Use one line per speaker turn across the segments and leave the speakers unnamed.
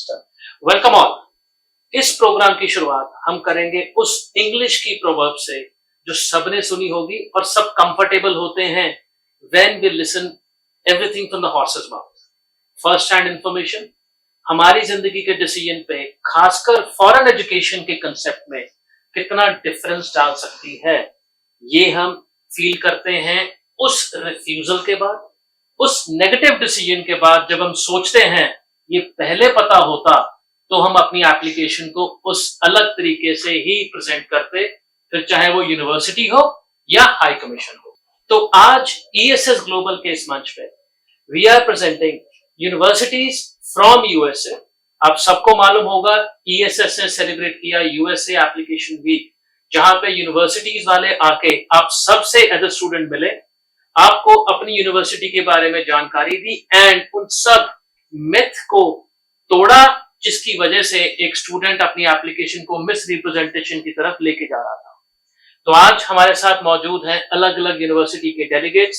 Welcome all. इस programme की शुरुआत हम करेंगे उस इंग्लिश की प्रोवर्ब से जो सबने सुनी होगी और सब कंफर्टेबल होते हैं when we listen everything from the horse's mouth. First hand information हमारी जिंदगी के डिसीजन पे, खासकर फॉरेन एजुकेशन के कंसेप्ट में कितना डिफरेंस डाल सकती है, ये हम फील करते हैं उस रिफ्यूजल के बाद, उस नेगेटिव डिसीजन के बाद। जब हम सोचते हैं ये पहले पता होता तो हम अपनी एप्लीकेशन को उस अलग तरीके से ही प्रेजेंट करते, फिर चाहे वो यूनिवर्सिटी हो या हाई कमीशन हो। तो आज ईएसएस ग्लोबल के इस मंच पे we are presenting universities from USA. आप सबको मालूम होगा ईएसएस ने सेलिब्रेट किया यूएसए एप्लीकेशन वीक, जहां पे यूनिवर्सिटीज वाले आके आप सबसे एज अ स्टूडेंट मिले, आपको अपनी यूनिवर्सिटी के बारे में जानकारी दी एंड उन सब मिथ को तोड़ा जिसकी वजह से एक स्टूडेंट अपनी एप्लीकेशन को मिस रिप्रेजेंटेशन की तरफ लेके जा रहा था। तो आज हमारे साथ मौजूद हैं अलग अलग यूनिवर्सिटी के डेलीगेट्स,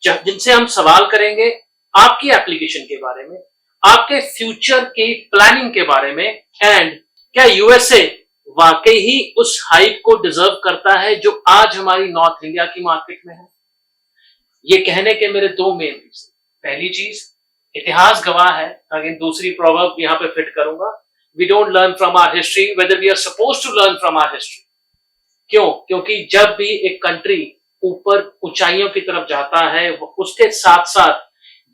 जिनसे हम सवाल करेंगे आपकी एप्लीकेशन के बारे में, आपके फ्यूचर के प्लानिंग के बारे में, एंड क्या यूएसए वाकई ही उस हाइप को डिजर्व करता है जो आज हमारी नॉर्थ इंडिया की मार्केट में है। ये कहने के मेरे दो मेन रीजन। पहली चीज, इतिहास गवाह है, अगेन दूसरी प्रोवर्ब यहां पे फिट करूंगा, we don't learn from our history whether we are supposed to learn from our history. क्यों? क्योंकि जब भी एक कंट्री ऊपर ऊंचाइयों की तरफ जाता है, उसके साथ साथ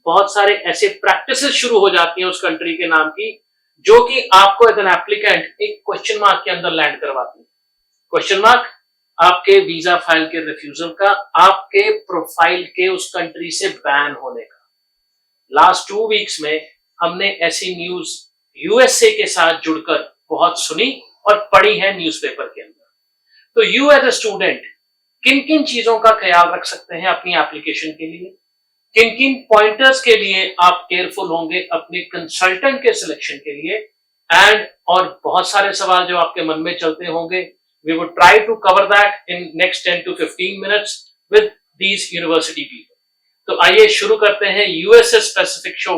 बहुत सारे ऐसे प्रैक्टिसेस शुरू हो जाती हैं उस कंट्री के नाम की, जो कि आपको एज एन एप्लीकेंट एक क्वेश्चन मार्क के अंदर लैंड करवाती है। क्वेश्चन मार्क आपके वीजा फाइल के रिफ्यूजल का, आपके प्रोफाइल के उस कंट्री से बैन होने का। लास्ट 2 वीक्स में हमने ऐसी न्यूज यूएसए के साथ जुड़कर बहुत सुनी और पढ़ी है न्यूज़पेपर के अंदर। तो यू एज अ स्टूडेंट किन किन चीजों का ख्याल रख सकते हैं अपनी एप्लीकेशन के लिए, किन किन पॉइंटर्स के लिए आप केयरफुल होंगे अपने कंसल्टेंट के सिलेक्शन के लिए, एंड और बहुत सारे सवाल जो आपके मन में चलते होंगे, we would try to cover that in next 10 to 15 minutes with these university people. तो आइए शुरू करते हैं यूएसए स्पेसिफिक शो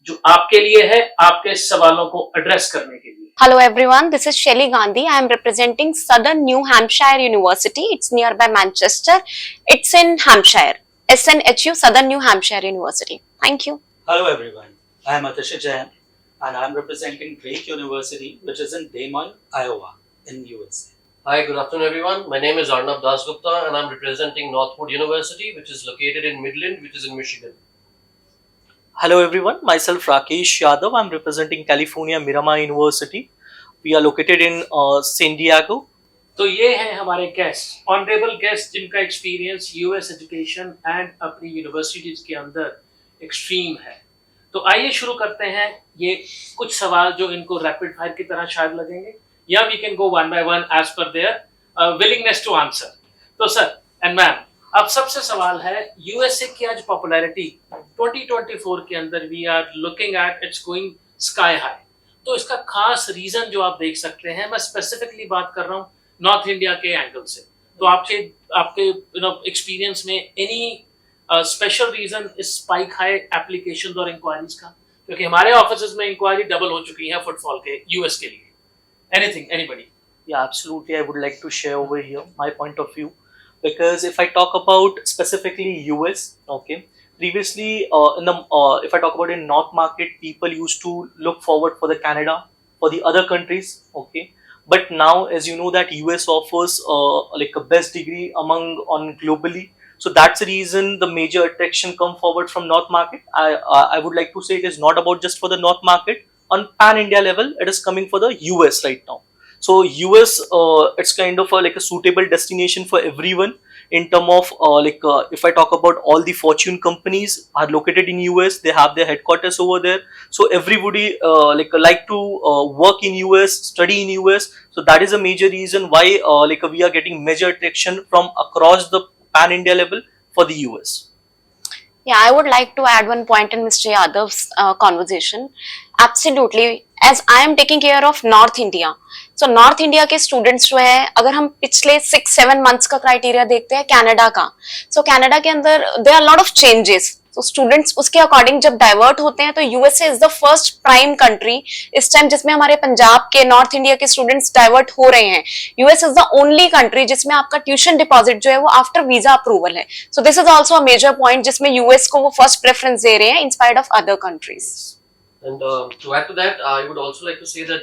जो आपके लिए है, आपके सवालों को एड्रेस करने के लिए।
Hello everyone, this is Shelly Gandhi. I am representing Southern New Hampshire University. It's nearby Manchester. It's in Hampshire. SNHU, Southern New Hampshire University. Thank you.
Hello everyone, I am Atisha Jain and I am representing Drake University, which is in Des Moines, Iowa, in USA.
Hi, good afternoon everyone. My name is Arnab Dasgupta and I am representing Northwood University, which is located in Midland, which is in Michigan.
Hello everyone, myself Rakesh Yadav. I'm representing California Miramar University. We are located in San Diego.
तो ये हैं हमारे guest, honourable guest, जिनका experience US education and अपनी universities के अंदर extreme है। तो आइए शुरू करते हैं। ये कुछ सवाल जो इनको रैपिड फायर की तरह शायद लगेंगे, या we can go one by one as per their willingness to answer. तो सर एंड मैम, अब सबसे सवाल है, यूएसए की आज पॉपुलैरिटी 2024 के अंदर we are looking at it's going sky high. तो इसका खास रीजन जो आप देख सकते हैं, मैं स्पेसिफिकली बात कर रहा हूँ नॉर्थ इंडिया के एंगल से। तो आपके एक्सपीरियंस में एनी स्पेशल रीजन इस स्पाइक हाई एप्लीकेशंस और इंक्वायरीज का? क्योंकि हमारे ऑफिसेज में इंक्वायरी डबल हो चुकी है फुटफॉल के यूएस के लिए। Anything, anybody?
Yeah, absolutely. I would like to share over here my point of view. Because if I talk about specifically US, okay, previously if I talk about in North market, people used to look forward for the Canada, for the other countries, okay. But now, as you know, that US offers like a best degree on globally, so that's the reason the major attraction come forward from North market. I would like to say it is not about just for the North market. On pan India level, it is coming for the US right now. So US, it's kind of like a suitable destination for everyone in term of if I talk about all the Fortune companies are located in US, they have their headquarters over there. So everybody like to work in US, study in US. So that is a major reason why we are getting major attraction from across the pan India level for the US.
Yeah, I would like to add one point in Mr. Yadav's conversation. Absolutely, as I am taking care of North India, so North India के students जो है, अगर हम पिछले 6-7 months का criteria देखते हैं Canada का, सो कनाडा के अंदर there are lot of changes. तो स्टूडेंट्स उसके अकॉर्डिंग जब डाइवर्ट होते हैं, तो USA is the first prime country इस टाइम जिसमें हमारे पंजाब के, नॉर्थ इंडिया के स्टूडेंट्स डाइवर्ट हो रहे हैं। US is the only country जिसमें आपका ट्यूशन डिपॉजिट जो है वो आफ्टर वीजा अप्रूवल है। So this is also a major point जिसमें यूएस को वो फर्स्ट प्रेफरेंस दे रहे हैं in spite of other countries.
And to add to that, I would also like to say that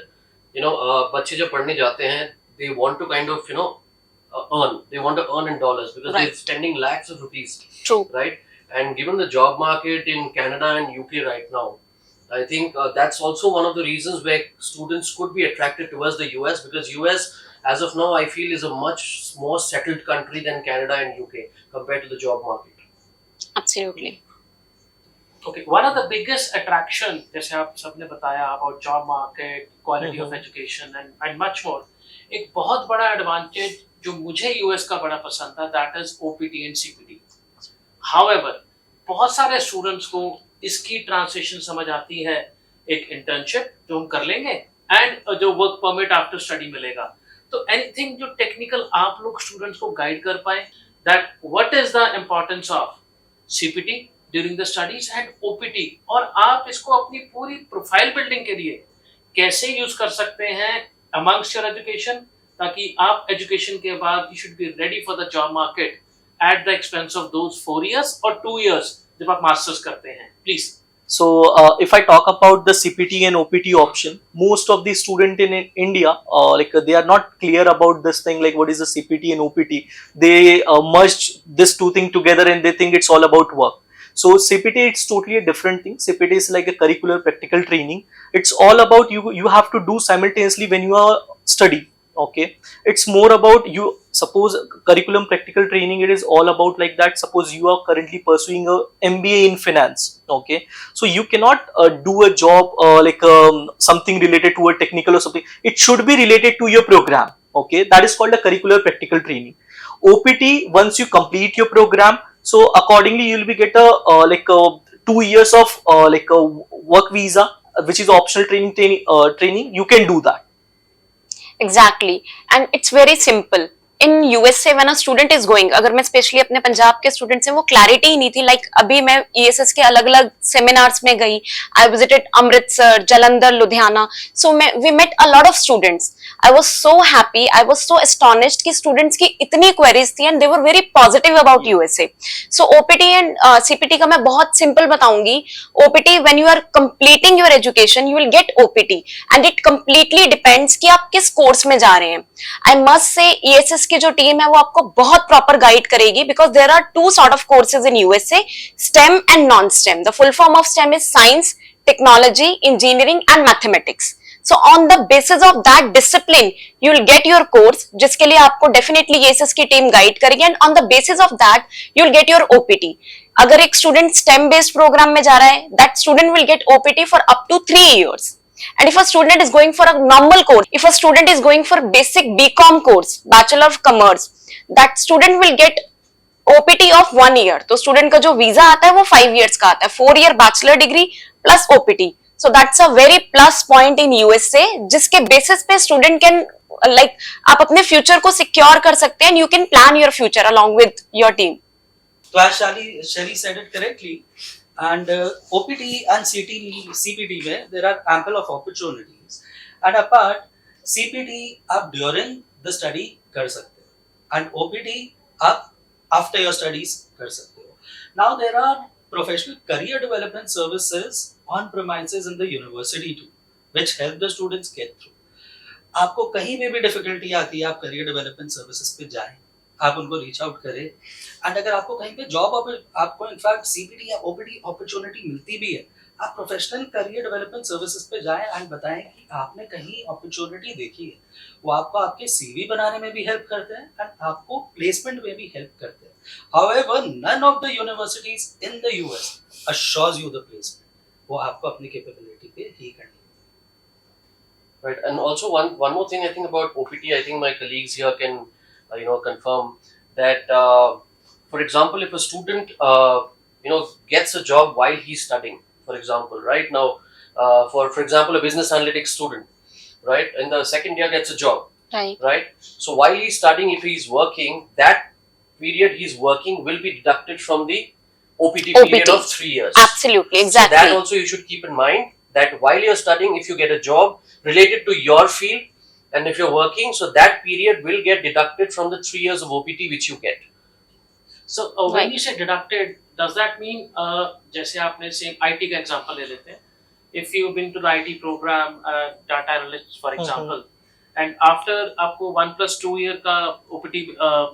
बच्चे जब पढ़ने जाते हैं, they want to kind of earn. They want to earn in dollars because
Right.
they're spending lakhs of rupees,
True.
right? And given the job market in Canada and UK right now, I think that's also one of the reasons where students could be attracted towards the US, because US, as of now, I feel is a much more settled country than Canada and UK compared to the job market.
Absolutely.
Okay, one of the biggest attraction, जैसे आप सबने बताया about job market, quality of education and much more, एक बहुत बड़ा advantage जो मुझे US का बड़ा पसंद था, that is OPT and CPT. However, बहुत सारे students को इसकी translation समझ आती है एक internship जो हम कर लेंगे and जो work permit after study मिलेगा। तो anything जो technical आप लोग students को guide कर पाए, that what is the importance of CPT during the studies and OPT, और आप इसको अपनी पूरी प्रोफाइल बिल्डिंग के लिए कैसे यूज कर सकते हैं अमंगस्ट योर एजुकेशन, ताकि आप एजुकेशन के बाद you should be ready for the job market at the expense of those 4 years और 2 years जब आप मास्टर्स करते हैं, please.
So, if I talk about the CPT and OPT option, most of the student in India, they are not clear about this thing, like what is the CPT and OPT. They merge this two things together and they think it's all about work. So CPT, it's totally a different thing. CPT is like a curricular practical training. It's all about you have to do simultaneously when you are studying. Okay, it's more about you. Suppose curriculum practical training, it is all about like that. Suppose you are currently pursuing a MBA in finance. Okay, so you cannot do a job something related to a technical or something. It should be related to your program. Okay, that is called a curricular practical training. OPT, once you complete your program, so accordingly you will be get a 2 years of a work visa, which is optional training. You can do that.
Exactly, and it's very simple. In USA when a student is going, अगर मैं specially अपने पंजाब के students हैं, वो clarity ही नहीं थी। Like अभी मैं ईएसएस के अलग अलग सेमिनार्स में गई, I visited Amritsar, Jalandhar, Ludhiana, so we met a lot of students. I was so happy, I was so astonished कि स्टूडेंट्स की इतनी क्वेरीज थी and they were very positive about USA. So OPT and CPT का मैं बहुत simple बताऊंगी। OPT, when you are completing your education you will get OPT and it completely depends कि आप किस कोर्स में जा रहे हैं। आई मस्ट से ईएसएस की जो टीम है वो आपको बहुत प्रॉपर गाइड करेगी, because there are 2 sort of courses in USA, STEM and non-STEM. The full form of STEM is science, technology, engineering and mathematics. So on the basis of that discipline you will get your course, जिसके लिए आपको definitely ESS की team guide करेगी, and on the basis of that you will get your OPT. अगर एक student STEM based programme में जा रहा है, that student will get OPT for up to 3 years. And if a student is going for a normal course, if a student is going for basic BCom course, Bachelor of Commerce, that student will get OPT of 1 year. तो student का जो visa आता है वो 5 years का आता है, 4-year bachelor degree plus OPT. So that's a very plus point in USA, जिसके basis पे student can आप अपने future को secure कर सकते हैं, you can plan your future along with your team.
So as Shelly said it correctly, and OPT and CPT में there are ample of opportunities, and apart CPT आप during the study कर सकते हो and OPT आप after your studies कर सकते हो. Now there are professional career development services on premises in the university too, which help the students get through. आपको कहीं में भी डिफिकल्टी आती है, आप करियर डेवलपमेंट सर्विसेज पे जाएं, आप उनको रीच आउट करें, एंड अगर आपको कहीं पे जॉब आपको इनफैक्ट सीपीटी या ओपीटी अपॉर्चुनिटी मिलती भी है, आप प्रोफेशनल करियर डेवलपमेंट सर्विसेज पे जाएं एंड बताएं कि आपने कहीं अपॉर्चुनिटी देखी है। वो आपको आपके सीवी बनाने में भी हेल्प करते हैं एंड आपको प्लेसमेंट में भी हेल्प करते हैं। However, none of the universities in the US assures you the placement. वो आपको अपनी कैपेबिलिटी पे ही करनी है।
Right, and also one more thing I think about OPT, I think my colleagues here can confirm that for example, if a student gets a job while he's studying, for example, right now for example, a business analytics student, right? In the second year gets a job,
Right.
right? So while he's studying, if he's working, that period he's working will be deducted from the OPT period
OPT.
of 3 years.
Absolutely, exactly.
So that also you should keep in mind, that while you're studying, if you get a job related to your field, and if you're working, so that period will get deducted from the 3 years of OPT which you get.
So when
Right.
you say deducted, does that mean जैसे आपने same IT का example ले लेते हैं, if you've been to the IT program, data analyst for example, and after आपको 1+2 year का OPT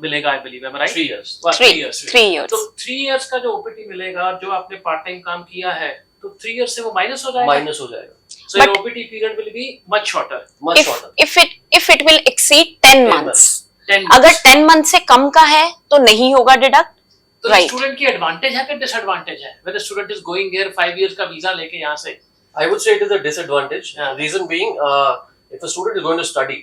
मिलेगा, I believe, am I right?
3 years.
Well, 3 years.
3 years.
तो 3 years का जो OPT मिलेगा, जो आपने पार्ट टाइम काम किया है, तो 3 years से वो माइनस हो जाएगा.
Minus हो जाएगा.
So your
But-
OPT period will be much shorter.
Much
if
shorter.
if it will exceed 10 months,
months.
10
अगर
months.
10 मंथ से कम का है तो नहीं होगा डिडक्ट.
तो
right.
स्टूडेंट की एडवांटेज है कि डिसएडवांटेज है? Whether student is going here 5 years का वीजा लेके यहाँ से,
I would say it is a disadvantage.
Yeah.
Reason being, if a student is going to study,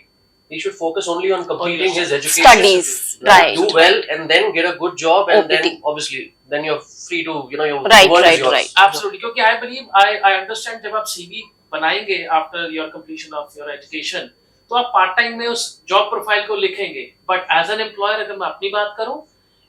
he should focus only on completing his education.
Studies, right.
Do well and then get a good job, and
OPT.
then obviously then you're free to, you know, your
Right,
world
right,
is yours.
right.
Absolutely, क्योंकि I believe I understand जब आप CV बनाएंगे after your completion of your education, तो आप part time में उस job profile को लिखेंगे. बट एज एन एम्प्लॉयर अगर मैं अपनी बात करूं,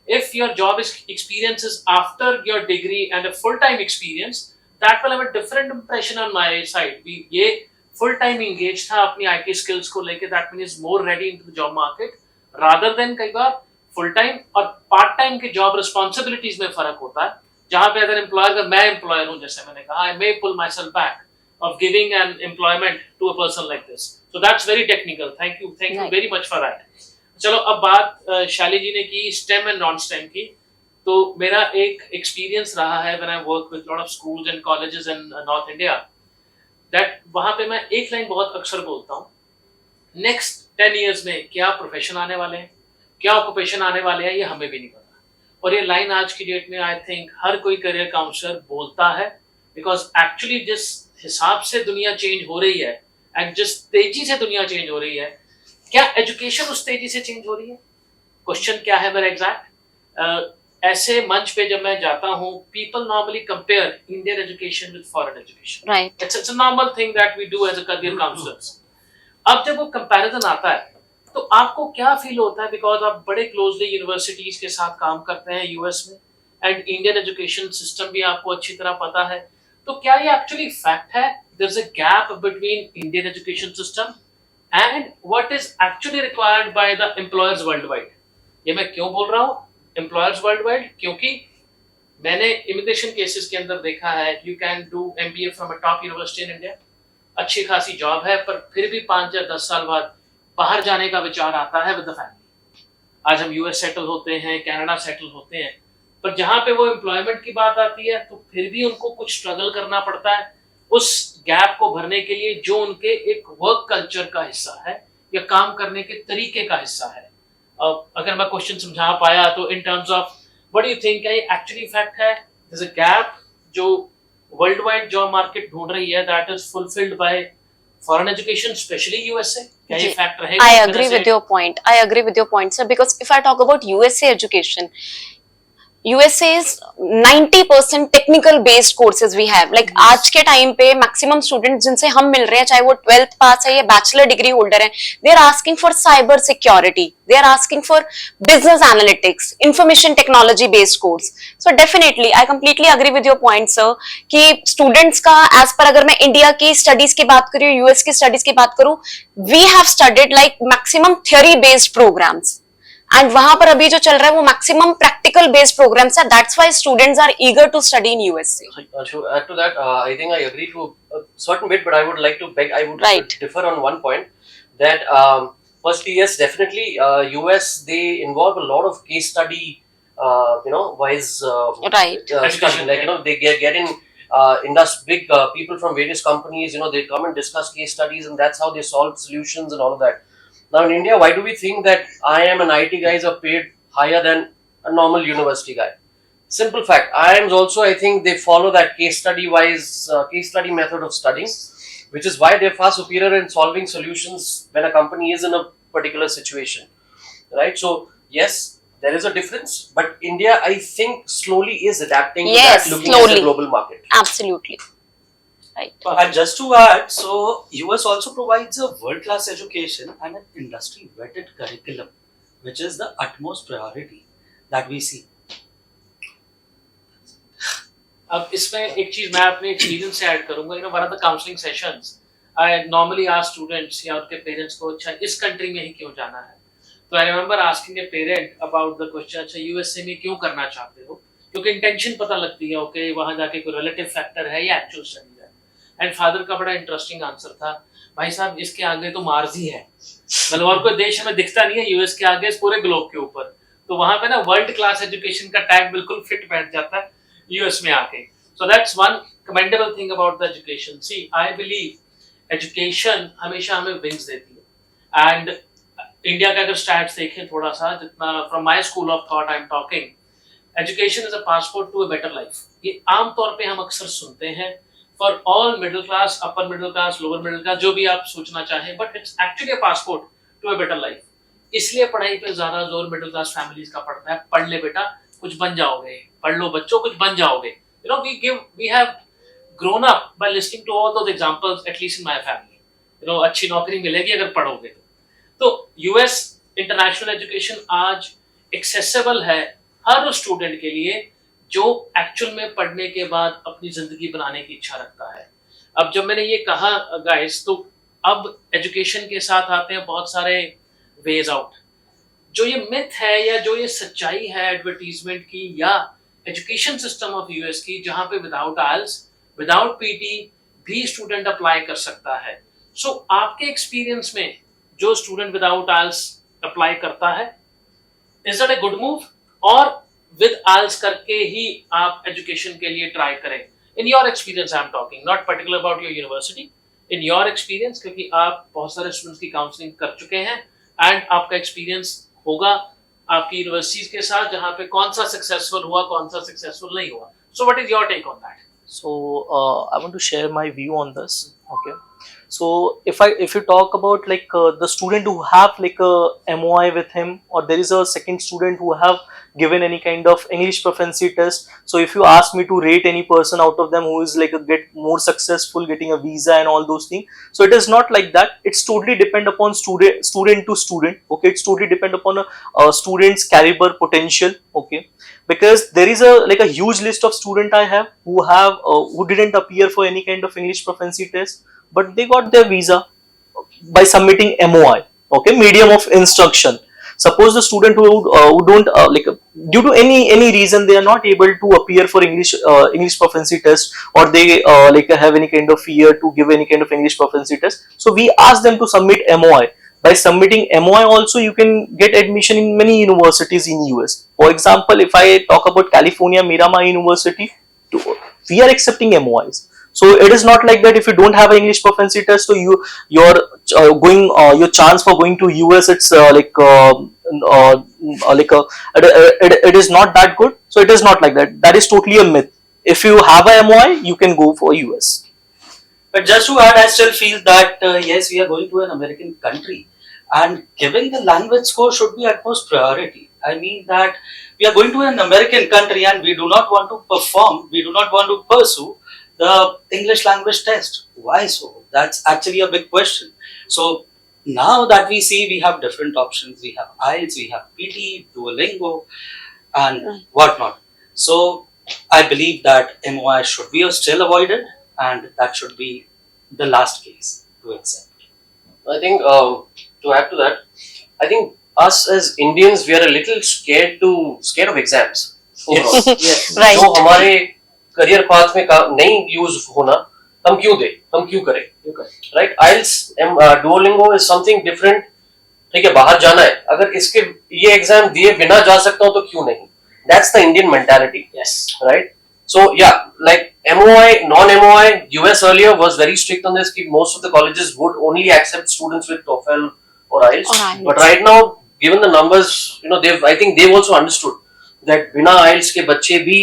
if your job is experience is after your degree and a full time experience, that will have a different impression on my side. ये full time engaged था अपनी IT skills को लेके, that means more ready into the job market rather than कई बार full time और part time के job responsibilities में फर्क होता है, जहाँ पे अगर एम्प्लॉयर, अगर मैं एम्प्लॉयर हूँ, जैसे मैंने कहा, I may pull myself back of giving an employment to a person like this. So that's very technical. Thank you
Right.
very much for that. चलो अब बात शाली जी ने की स्टेम एंड नॉन स्टेम की. तो मेरा एक एक्सपीरियंस रहा है when I work with lot of schools and colleges in north India, that वहां पे मैं एक लाइन बहुत अक्सर बोलता हूँ, नेक्स्ट 10 years में क्या प्रोफेशन आने वाले हैं, क्या ऑक्यूपेशन आने वाले हैं, ये हमें भी नहीं पता. और ये लाइन आज की डेट में आई थिंक हर कोई करियर काउंसलर बोलता है, बिकॉज एक्चुअली जिस हिसाब से दुनिया चेंज हो रही है एंड जिस तेजी से दुनिया चेंज हो रही है, क्या एजुकेशन उस तेजी से चेंज हो रही है? क्वेश्चन क्या है मेरा एग्जैक्ट. ऐसे मंच पे जब मैं जाता हूँ, people normally compare Indian education with foreign education.
Right.
It's a normal thing that we do as a career counsellors. अब जब वो कंपैरिजन आता है, तो आपको क्या फील होता है? बिकॉज आप बड़े क्लोजली यूनिवर्सिटीज के साथ काम करते हैं यूएस में, एंड इंडियन एजुकेशन सिस्टम भी आपको अच्छी तरह पता है. तो क्या ये एक्चुअली फैक्ट है, there is a gap between Indian education system and what is actually required by the employers worldwide? ये मैं क्यों बोल रहा हूँ employers worldwide? क्योंकि मैंने इमिग्रेशन केसेस के अंदर देखा है, you can do MBA from a top university in India, अच्छी खासी जॉब है, पर फिर भी 5 या 10 साल बाद बाहर जाने का विचार आता है विद द फैमिली. आज हम यूएस सेटल होते हैं, कनाडा सेटल होते हैं, पर जहाँ पे वो एम्प्लॉयमेंट की बात आती है, तो फिर भी उनको कुछ स्ट्रगल करना पड़ता है उस गैप को भरने के लिए, जो उनके एक वर्क कल्चर का हिस्सा है या काम करने के तरीके का हिस्सा है. अगर मैं क्वेश्चन समझा पाया तो in terms of what do you think, क्या ये एक्चुअली फैक्ट है, देयर इज अ गैप जो वर्ल्ड वाइड जॉब मार्केट ढूंढ रही है, that is fulfilled by foreign education, specially USA? क्या ये फैक्ट रहेगा?
I agree with your point. I agree with your point, sir. Because if I talk about USA education, USA is 90% technical based courses we have. Like आज के time पे maximum student जिनसे हम मिल रहे हैं, चाहे वो 12th पास है या बैचलर डिग्री होल्डर है, they are asking for cyber security, they are asking for business analytics, information technology based course. So definitely I completely agree with your point sir, कि स्टूडेंट्स का एज पर, अगर मैं India की studies की बात करूँ, यूएस की स्टडीज की बात करूँ, we have studied like maximum theory based programmes, and वहां पर अभी जो चल रहा है वो मैक्सिमम प्रैक्टिकल बेस्ड प्रोग्राम्स है. That's why students are eager to study in USA.
To add to that, I think I agree to a certain bit, but I would like to I would
Right.
differ on one point, that firstly, yes, definitely, US, they involve a lot of case study, wise
Right.
study. Like, they get in big people from various companies, they come and discuss case studies, and that's how they solve solutions and all of that. Now in India, why do we think that IIM and IT guys are paid higher than a normal university guy? Simple fact, IIMs also, I think they follow that case study method of studying, which is why they're far superior in solving solutions when a company is in a particular situation, right? So yes, there is a difference, but India, I think, slowly is adapting to
Yes,
that, looking at
slowly.
the global market.
Absolutely. Right.
And just to add, so US also provides a world-class education and an industry-vetted curriculum, which is the utmost priority that we see.
अब इसमें एक चीज मैं अपने experience से add करूंगा, one of the counselling sessions I normally ask students या उनके पेरेंट्स को, अच्छा इस कंट्री में ही क्यों जाना है? तो I remember asking a parent about the question, अच्छा यूएसए में क्यों करना चाहते हो? क्योंकि इंटेंशन पता लगती है, ओके वहां जाके कोई रिलेटिव फैक्टर है या एक्चुअल स्टडी है। एंड फादर का बड़ा इंटरेस्टिंग आंसर था, भाई साहब इसके आगे तो मार्स ही है, मतलब और कोई देश हमें दिखता नहीं है यूएस के आगे इस पूरे ग्लोब के ऊपर। तो वहां पे ना वर्ल्ड क्लास एजुकेशन का टैग बिल्कुल फिट बैठ जाता है यूएस में आके। So that's one commendable thing about the education. See, I believe education हमेशा हमें wings देती है। And इंडिया का अगर स्टैट्स देखें थोड़ा सा, जितना from my school of thought I'm talking, education is a passport to a better life. ये आम तौर पे हम अक्सर सुनते हैं for all middle class, upper middle class, lower middle class, जो भी आप सोचना चाहें, but it's actually a passport to a better life. इसलिए पढ़ाई पे ज्यादा जोर मिडिल क्लास फैमिलीज का पड़ता है, पढ़ ले बेटा कुछ बन जाओगे, पढ़ लो बच्चों कुछ बन जाओगे। You know, we have grown up by listening to all those examples, at least in my family. You know, अच्छी नौकरी मिलेगी अगर पढ़ोगे तो यूएस इंटरनेशनल एजुकेशन आज एक्सेसिबल है हर उस स्टूडेंट के लिए जो एक्चुअल में पढ़ने के बाद अपनी जिंदगी बनाने की इच्छा रखता है। अब जब मैंने ये कहा गाइस, तो अब एजुकेशन के साथ आते हैं बहुत सारे वेज आउट। जो ये मिथ है या जो ये सच्चाई है एडवर्टीजमेंट की या एजुकेशन सिस्टम ऑफ यूएस की, जहां पे विदाउट आइल्स विदाउट पीटी भी स्टूडेंट अप्लाई कर सकता है। सो आपके एक्सपीरियंस में जो स्टूडेंट विदाउट आइल्स अप्लाई करता है, is that a good move, और विद आइल्स करके ही आप एजुकेशन के लिए ट्राई करें? In your experience I am talking, not particular about your university, in your experience, क्योंकि आप बहुत सारे स्टूडेंट्स की काउंसलिंग कर चुके हैं एंड आपका एक्सपीरियंस होगा आपकी यूनिवर्सिटीज के साथ जहां पे कौन सा सक्सेसफुल हुआ कौन सा सक्सेसफुल नहीं हुआ। So what is your take on that?
So I want to share my view on this. Okay, so if you talk about like the student who have like a MOI with him, or there is a second student who have given any kind of English proficiency test. So if you ask me to rate any person out of them who is like get more successful, getting a visa and all those things, so it is not like that. It's totally depend upon student to student. Okay, it's totally depend upon a student's caliber potential. Okay, because there is a huge list of student I have who didn't appear for any kind of English proficiency test, but they got their visa by submitting MOI. Okay, medium of instruction. Suppose the student who don't due to any reason they are not able to appear for English proficiency test, or they have any kind of fear to give any kind of English proficiency test. So we ask them to submit MOI. By submitting MOI also you can get admission in many universities in US. For example, if I talk about California Miramar University, we are accepting MOIs. So it is not like that if you don't have an English proficiency test, so your chance for going to US, it's it is not that good. So it is not like that. That is totally a myth. If you have a MOI, you can go for US.
But just to add, I still feel that yes, we are going to an American country, and giving the language score should be utmost priority. I mean that we are going to an American country and we do not want to perform, we do not want to pursue the English language test. Why so? That's actually a big question. So now that we see, we have different options. We have IELTS, we have PT, Duolingo, and whatnot. So I believe that MOI should be still avoided, and that should be the last case to accept.
I think to add to that, I think us as Indians, we are a little scared of exams. Overall.
Yes.
Right.
जो हमारे career path में नहीं use होना, हम क्यों दें, हम क्यों करें? Right, IELTS, Duolingo is something different. ठीक है, बाहर जाना है, अगर इसके ये एग्जाम दिए बिना जा सकता हूँ तो क्यों नहीं? That's the Indian mentality.
Yes.
Right. So yeah, like MOI, non-MOI, US earlier was very strict on this. Most of the colleges would only accept students with TOEFL or IELTS. But right now, given the numbers, I think they've also understood that बिना IELTS के बच्चे भी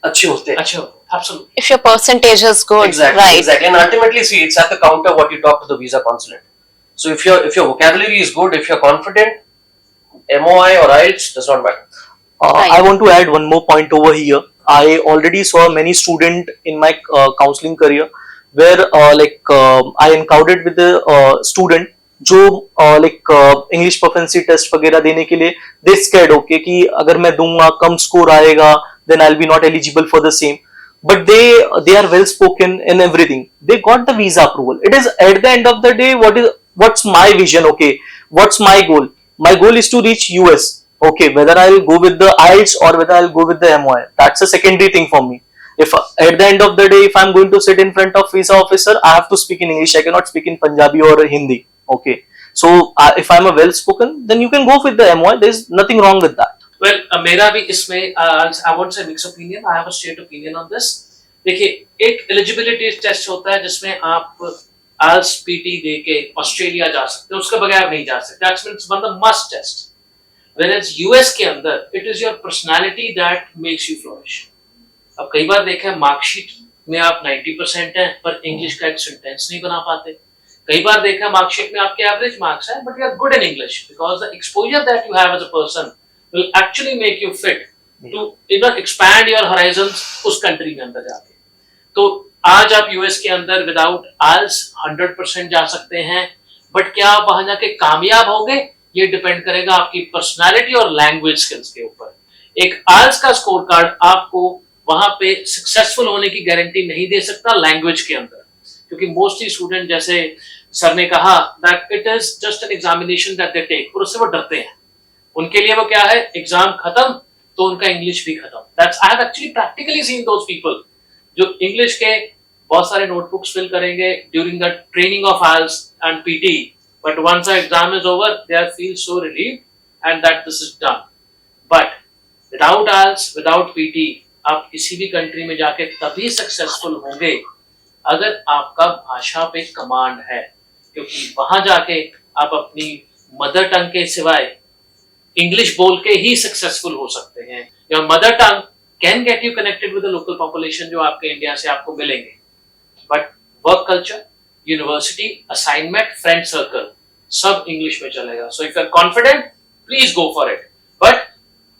अच्छे होते हैं.
अच्छा, absolutely.
If your percentage is good,
Exactly,
right?
exactly. And ultimately, see, it's at the counter what you talk to the visa consulate. So if your vocabulary is good, if you're confident, MOI or IELTS does not matter.
Right.
I want to add one more point over here. I already saw many student in my counseling career where I encountered with the student जो English proficiency test वगैरह देने के लिए दे scared okay कि अगर मैं दूंगा कम स्कोर आएगा then I will be not eligible for the same. But they are well spoken in everything. They got the visa approval. It is at the end of the day what's my vision? Okay, what's my goal? My goal is to reach US. Okay, whether I'll go with the IELTS or whether I'll go with the MOI, that's a secondary thing for me. If at the end of the day, if I'm going to sit in front of visa officer, I have to speak in English. I cannot speak in Punjabi or Hindi. Okay, so if I'm a well spoken, then you can go with the MOI. There's nothing wrong with that.
Well मेरा भी इसमें I won't say mix opinion, I have a straight opinion on this. देखिए, एक eligibility test होता है जिसमें आप IELTS PT देके ऑस्ट्रेलिया जा सकते हैं, उसके बगैर नहीं जा सकते. That's means one the must test. Whereas us के अंदर it is your personality that makes you flourish. अब कई बार देखा है मार्कशीट में आप 90% हैं पर इंग्लिश का एक सेंटेंस नहीं बना पाते. कई बार देखा है मार्कशीट में आपके एवरेज मार्क्स हैं but you are good in English because the exposure that you have as a person will actually make you fit to expand your horizons उस कंट्री में अंदर जाके. तो आज आप यूएस के अंदर विदाउट IELTS 100% जा सकते हैं, बट क्या आप वहां जाके कामयाब होंगे ये डिपेंड करेगा आपकी पर्सनालिटी और लैंग्वेज स्किल्स के ऊपर. एक IELTS का स्कोर कार्ड आपको वहां पे सक्सेसफुल होने की गारंटी नहीं दे सकता लैंग्वेज के अंदर, क्योंकि मोस्टली स्टूडेंट जैसे सर ने कहा that it is just an examination that they take, और उससे वो डरते हैं. उनके लिए वो क्या है, एग्जाम खत्म तो उनका इंग्लिश भी खत्म. That's I have actually practically seen those people जो इंग्लिश के बहुत सारे नोटबुक्स फिल करेंगे during the training of IELTS and PT, but once the exam is over they are feel so relieved and that this is done. But without IELTS without PT आप किसी भी country में जाके तभी successful होंगे अगर आपका भाषा पे कमांड है, क्योंकि वहां जाके आप अपनी मदर टंग के सिवाय इंग्लिश बोल के ही सक्सेसफुल हो सकते हैं. Your mother tongue can get you connected with the local population जो आपके इंडिया से आपको मिलेंगे, but work culture, university, assignment, friend circle सब इंग्लिश में चलेगा. So if you are confident please go for it. But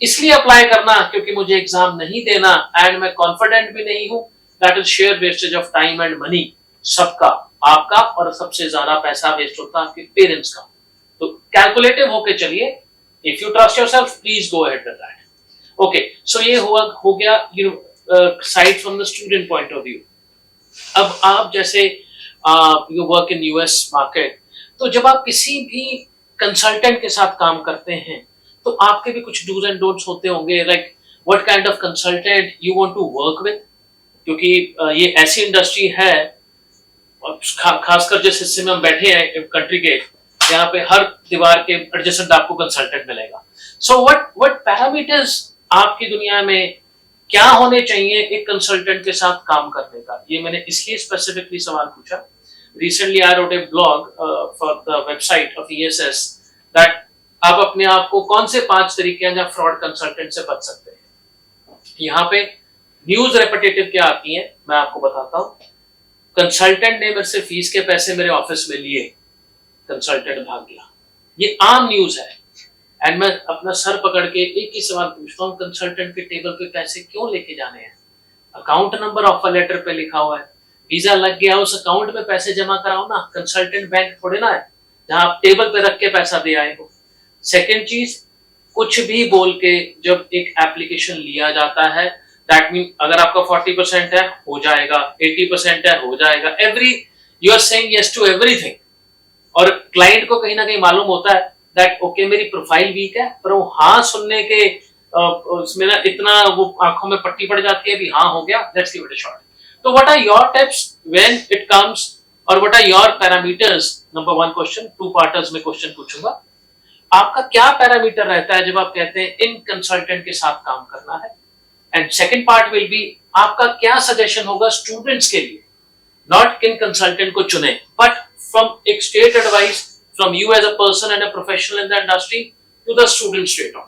इसलिए अप्लाई करना क्योंकि मुझे एग्जाम नहीं देना एंड मैं कॉन्फिडेंट भी नहीं हूं, that is share wastage of time and money. सबका, आपका, और सबसे ज्यादा पैसा वेस्ट होता है आपके पेरेंट्स का. तो कैलकुलेटिव होके चलिए. If you trust yourself, please go ahead with that. Okay, so ये हो गया side from the student point of view. अब आप जैसे you work in US market, तो जब आप किसी भी कंसल्टेंट के साथ काम करते हैं तो आपके भी कुछ do's and don'ts होते होंगे, like what kind of consultant you want to work with, क्योंकि ये ऐसी इंडस्ट्री है, खासकर जिस हिस्से में हम बैठे हैं कंट्री के, यहाँ पे हर दीवार के एडजेसेंट आपको कंसल्टेंट मिलेगा. सो व्हाट पैरामीटर्स आपकी दुनिया में क्या होने चाहिए एक कंसल्टेंट के साथ काम करने का, ये मैंने इसलिए स्पेसिफिकली सवाल पूछा. Recently I wrote a blog for the website of ESS that आप अपने आप को कौन से 5 तरीके हैं जहाँ फ्रॉड कंसल्टेंट से बच सकते हैं. यहाँ पे न्यूज रेपिटेटिव क्या आती है मैं आपको बताता हूँ. कंसल्टेंट ने मेरे से फीस के पैसे मेरे ऑफिस में लिए, कंसल्टेंट भाग गया. ये आम न्यूज है एंड मैं अपना सर पकड़ के एक ही सवाल पूछता हूँ, कंसल्टेंट के टेबल पे पैसे क्यों लेके जाने हैं? अकाउंट नंबर ऑफर लेटर पे लिखा हुआ है, वीजा लग गया, उस अकाउंट में पैसे जमा कराओ ना. कंसल्टेंट बैंक थोड़े ना है जहां आप टेबल पे रख के पैसा दे आए हो. सेकेंड चीज, कुछ भी बोल के जब एक एप्लीकेशन लिया जाता है दैट मीन अगर आपका 40% है हो जाएगा, 80% है हो जाएगा, you are saying yes to everything. और क्लाइंट को कहीं ना कहीं मालूम होता है दैट ओके मेरी प्रोफाइल वीक है, पर वो हाँ सुनने के उसमें ना इतना वो आंखों में पट्टी पड़ जाती है भी हाँ हो गया, let's give it a shot. तो what are your tips when it comes, और what are your parameters? Number 1 question, 2 partners में क्वेश्चन पूछूंगा. आपका क्या पैरामीटर रहता है जब आप कहते हैं इन कंसल्टेंट के साथ काम करना है? And second part will be आपका क्या सजेशन होगा स्टूडेंट्स के लिए, नॉट किन कंसल्टेंट को चुने but from a straight advice from you as a person and a professional in the industry to the student straight on.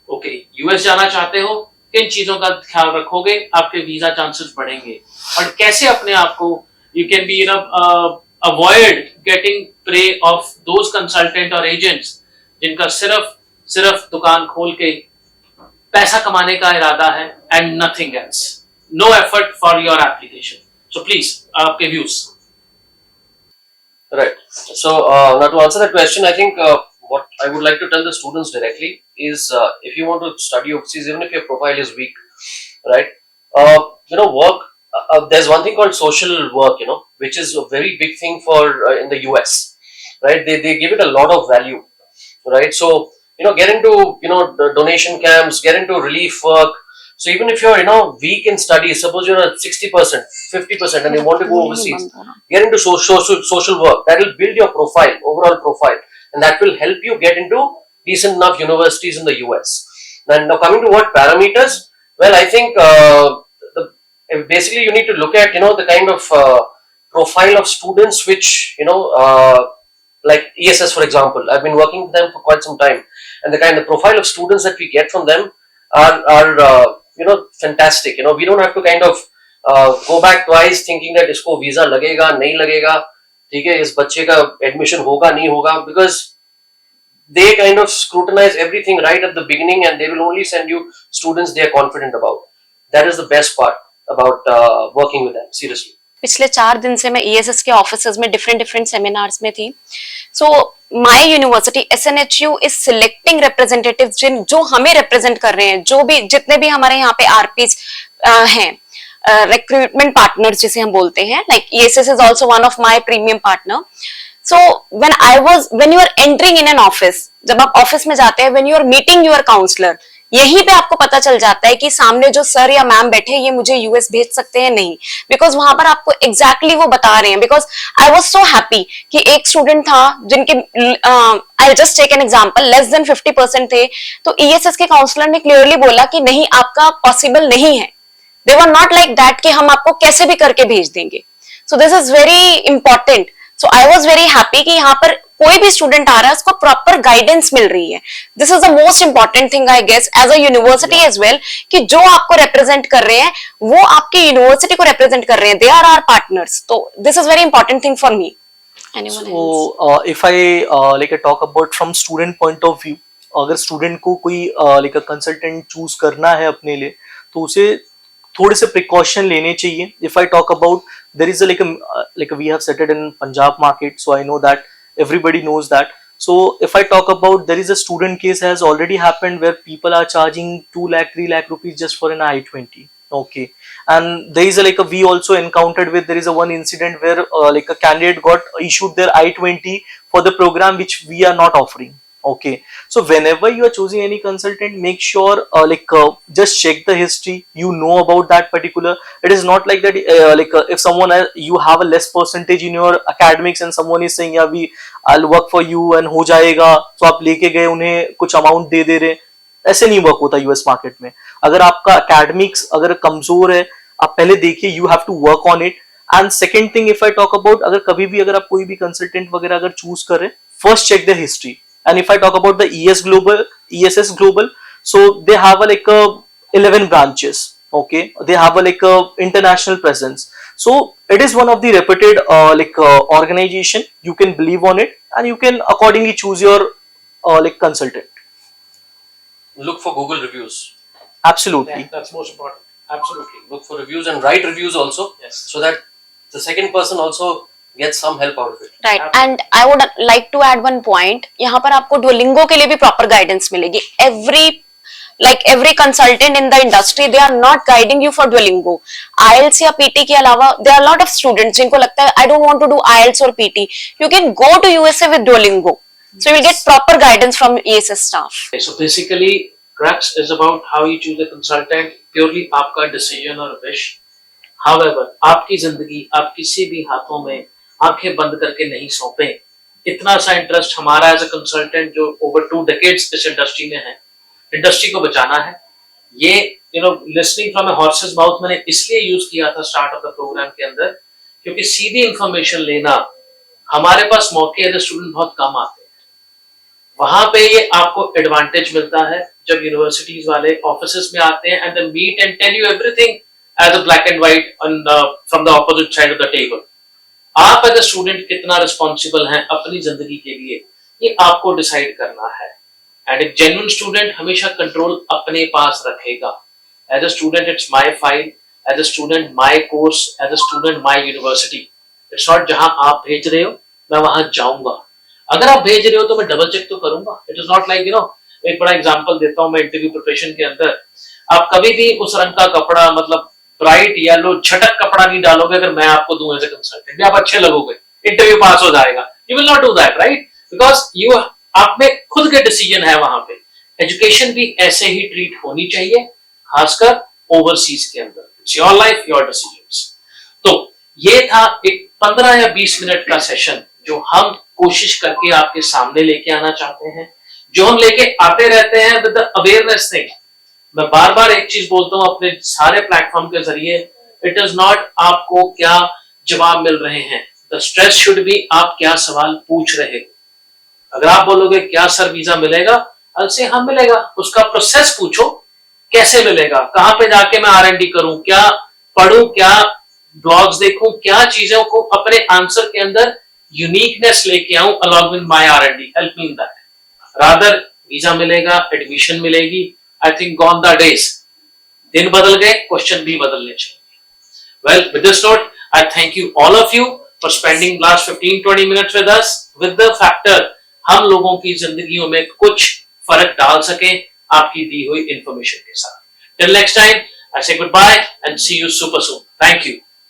Okay, US जाना चाहते हो, किन चीजों का ख्याल रखोगे, आपके वीजा चांसेस बढ़ेंगे, और कैसे अपने आप को you can be avoid getting prey of those consultant or agents जिनका सिर्फ दुकान खोल के पैसा कमाने का इरादा है and nothing else, no effort for your application. So please आपके views.
Right. So now to answer that question, I think what I would like to tell the students directly is if you want to study overseas, even if your profile is weak, right? Work. There's one thing called social work, which is a very big thing for in the US, right? They give it a lot of value, right? So get into the donation camps, get into relief work. So even if you're weak in studies, suppose you're at 60%, 50%, and you want to go overseas, get into social work. That will build your profile, overall profile, and that will help you get into decent enough universities in the US. And now coming to what parameters, well, I think basically you need to look at the kind of profile of students which like ESS, for example. I've been working with them for quite some time, and the kind of profile of students that we get from them are fantastic. We don't have to kind of go back twice thinking that isko visa लगेगा नहीं लगेगा, ठीक है, इस बच्चे का admission होगा नहीं होगा, because they kind of scrutinize everything right at the beginning, and they will only send you students they are confident about. That is the best part about working with them, seriously.
पिछले 4 दिन से मैं ESS के offices में different seminars में थी. So my university SNHU is selecting representatives जो हमें रिप्रेजेंट कर रहे हैं, जो भी जितने भी हमारे यहाँ पे आरपीज हैं, रिक्रूटमेंट पार्टनर्स जिसे हम बोलते हैं, like ESS is also one of my premium partner. So when you are entering in an office, जब आप ऑफिस में जाते हैं, when you are meeting your counsellor, यहीं पे आपको पता चल जाता है कि सामने जो सर या मैम बैठे हैं ये मुझे यूएस भेज सकते हैं नहीं, बिकॉज वहां पर आपको एग्जैक्टली वो बता रहे हैं. Because I was so happy कि एक स्टूडेंट था जिनके I just take an example, less than 50% थे, तो ESS के काउंसलर ने क्लियरली बोला कि नहीं, आपका पॉसिबल नहीं है. दे वर नॉट लाइक दैट कि हम आपको कैसे भी करके भेज देंगे. सो this is very important. So I was very happy कि यहाँ पर कोई भी स्टूडेंट आ रहा है उसको प्रॉपर गाइडेंस मिल रही है. This is the most important thing I guess as a university as well, कि जो आपको रिप्रेजेंट कर रहे हैं वो आपकी यूनिवर्सिटी को रिप्रेजेंट कर रहे हैं. They are our partners. तो this is very important thing for me.
So if I like I talk about from student point of view, अगर स्टूडेंट को कोई like a consultant चूज करना है अपने लिए, तो उसे थोड़े से प्रिकॉशन लेने चाहिए. If I talk about, there is a like we have set it in Punjab market, so I know that everybody knows that. So if I talk about, there is a student case has already happened where people are charging 2 lakh 3 lakh rupees just for an I-20. Okay, and there is a we also encountered with, there is a one incident where like a candidate got issued their I-20 for the program which we are not offering. Okay, so whenever you are choosing any consultant, make sure just check the history, about that particular. It is not like that if someone you have a less percentage in your academics and someone is saying I'll work for you and हो जाएगा, तो आप लेके गए उन्हें कुछ amount दे रहे. ऐसे नहीं वर्क होता यूएस मार्केट में. अगर आपका एकेडमिक्स अगर कमजोर है, आप पहले देखिए, you have to work on it. And second thing, if I talk about, अगर कभी भी अगर आप कोई भी कंसल्टेंट वगैरह अगर चूज करें, first check the history. And if I talk about the ESS Global, so they have 11 branches. Okay, they have a international presence. So it is one of the reputed organization. You can believe on it, and you can accordingly choose your consultant.
Look for Google reviews.
Absolutely.
Yeah, that's most important. Absolutely.
Look for reviews and write reviews also.
Yes.
So that the second person also get some help out of it.
Right. And I would like to add one point. यहाँ पर आपको Duolingo के लिए भी proper guidance मिलेगी. Every consultant in the industry, they are not guiding you for Duolingo. IELTS या PT के अलावा there are a lot of students जिनको लगता है I don't want to do IELTS or PT. You can go to USA with Duolingo. So you will get proper guidance from ESS staff.
Okay, so basically, crux is about how you choose a consultant. Purely आपका decision और wish. However, आपकी जिंदगी आप किसी भी हाथों में आंखें बंद करके नहीं सौंपे. इतना सा इंटरेस्ट हमारा एज अ कंसल्टेंट जो ओवर 2 decades इस इंडस्ट्री में है, इंडस्ट्री को बचाना है. ये listening from A horses mouth मैंने इसलिए यूज किया था स्टार्ट ऑफ द प्रोग्राम के अंदर, क्योंकि सीधी इंफॉर्मेशन लेना हमारे पास मौके एज ए स्टूडेंट बहुत कम आते हैं. वहां पे ये आपको एडवांटेज मिलता है जब यूनिवर्सिटीज वाले ऑफिसेस में आते हैं and they meet and tell you everything as a black and white from the opposite side of the table. आप एज अ स्टूडेंट कितना रिस्पॉन्सिबल हैं अपनी जिंदगी के लिए, ये आपको डिसाइड करना है. एंड एक जेन्युइन स्टूडेंट हमेशा कंट्रोल अपने पास रखेगा. As a student it's my file, as a student my course, as a student my university. It's not जहां आप भेज रहे हो मैं वहां जाऊंगा. अगर आप भेज रहे हो तो मैं डबल चेक तो करूंगा. इट इज नॉट लाइक एक बड़ा एग्जांपल देता हूं मैं इंटरव्यू प्रिपरेशन के अंदर. आप कभी भी उस रंग का कपड़ा मतलब ब्राइट येलो झटक कपड़ा नहीं डालोगे अगर मैं आपको दूं एज ए कंसल्टेंट. आप अच्छे लगोगे, इंटरव्यू पास हो जाएगा. You will not do that, right? Because you आप में खुद के डिसीजन है वहां पे. एजुकेशन भी ऐसे ही ट्रीट होनी चाहिए, खासकर ओवरसीज के अंदर. It's your life, your decisions. तो ये था एक 15 या 20 मिनट का सेशन जो हम कोशिश करके आपके सामने लेके आना चाहते हैं, जो हम लेके आते रहते हैं विद द अवेयरनेस थिंग. मैं बार बार एक चीज बोलता हूं अपने सारे प्लेटफॉर्म के जरिए, इट इज नॉट आपको क्या जवाब मिल रहे हैं, द स्ट्रेस शुड बी आप क्या सवाल पूछ रहे हो. अगर आप बोलोगे क्या सर वीजा मिलेगा, अलसे हाँ मिलेगा. उसका प्रोसेस पूछो, कैसे मिलेगा, कहां पे जाके मैं R&D करूं, क्या पढ़ूं, क्या ब्लॉग्स देखूं, क्या चीजों को अपने आंसर के अंदर यूनिकनेस लेके आऊं along with my R&D. Help me in that. Rather visa मिलेगा, एडमिशन मिलेगी, I think gone the days. दिन बदल गए, क्वेश्चन भी बदलने चाहिए. Well, with this note, I thank you all of you for spending last 15-20 minutes with us with the factor हम लोगों की जिंदगियों में कुछ फर्क डाल सके आपकी दी हुई इंफॉर्मेशन के साथ. Till next time, I say goodbye and see you super soon. Thank you.